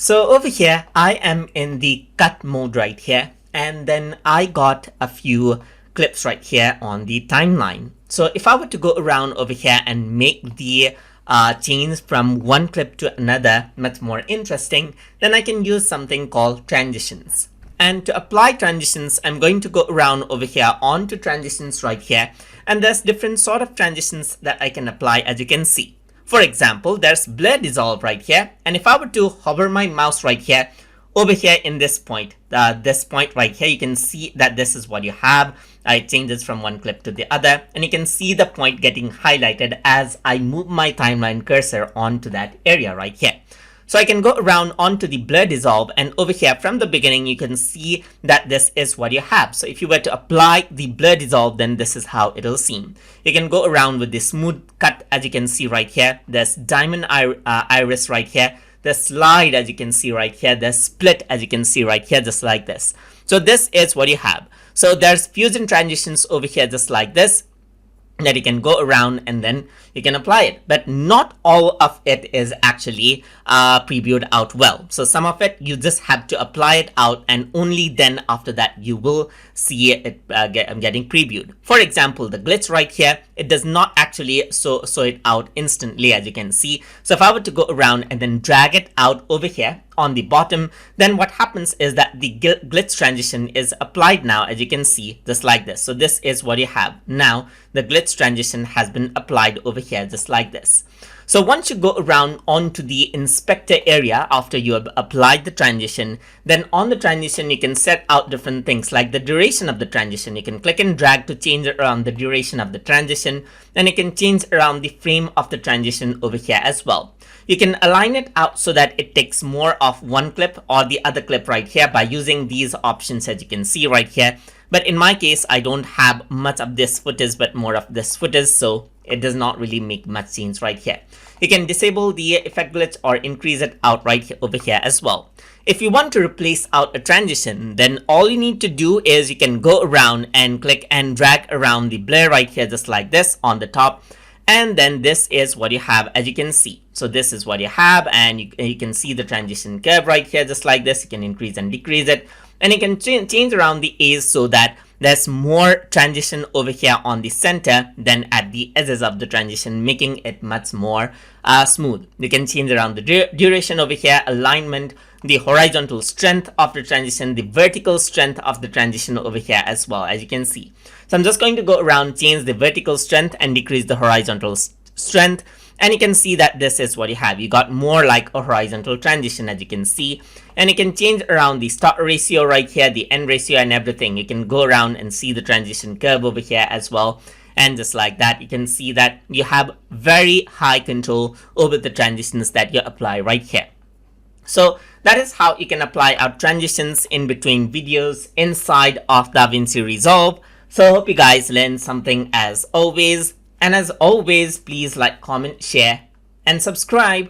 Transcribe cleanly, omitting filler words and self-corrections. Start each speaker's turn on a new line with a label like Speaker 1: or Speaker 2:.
Speaker 1: So over here, I am in the cut mode right here, and then I got a few clips right here on the timeline. So if I were to go around over here and make the change from one clip to another much more interesting, then I can use something called transitions. And to apply transitions, I'm going to go around over here onto transitions right here, and there's different sort of transitions that I can apply, as you can see. For example, there's blur dissolve right here, and if I were to hover my mouse right here, over here in this point right here, you can see that this is what you have. It changes from one clip to the other, and you can see the point getting highlighted as I move my timeline cursor onto that area right here. So I can go around onto the blur dissolve, and over here from the beginning you can see that this is what you have. So if you were to apply the blur dissolve, then this is how it'll seem. You can go around with the smooth cut, as you can see right here. There's diamond iris right here. The slide, as you can see right here. The split, as you can see right here, just like this. So this is what you have. So there's fusion transitions over here, just like this, that you can go around and then you can apply it, but not all of it is actually previewed out well. So some of it you just have to apply it out, and only then after that you will see it getting previewed. For example, the glitch right here, it does not actually show it out instantly, as you can see. So if I were to go around and then drag it out over here on the bottom, then what happens is that the glitch transition is applied now, as you can see, just like this. So this is what you have. Now the glitch transition has been applied over here, just like this. So once you go around onto the inspector area after you have applied the transition, then on the transition you can set out different things like the duration of the transition. You can click and drag to change around the duration of the transition, and you can change around the frame of the transition over here as well. You can align it out so that it takes more of one clip or the other clip right here by using these options, as you can see right here. But in my case, I don't have much of this footage but more of this footage, so it does not really make much change right here. You can disable the effect glitch or increase it out right here, over here as well. If you want to replace out a transition, then all you need to do is you can go around and click and drag around the blur right here, just like this on the top. And then this is what you have, as you can see. So this is what you have, and you can see the transition curve right here, just like this. You can increase and decrease it, and you can change around the edge so that there's more transition over here on the center than at the edges of the transition, making it much more smooth. You can change around the duration over here, alignment, the horizontal strength of the transition, the vertical strength of the transition over here as well, as you can see. So I'm just going to go around, change the vertical strength and decrease the horizontal strength. And you can see that this is what you have. You got more like a horizontal transition, as you can see. And you can change around the start ratio right here, the end ratio and everything. You can go around and see the transition curve over here as well. And just like that, you can see that you have very high control over the transitions that you apply right here. So that is how you can apply our transitions in between videos inside of Davinci Resolve. So I hope you guys learned something as always. And as always, please like, comment, share, and subscribe.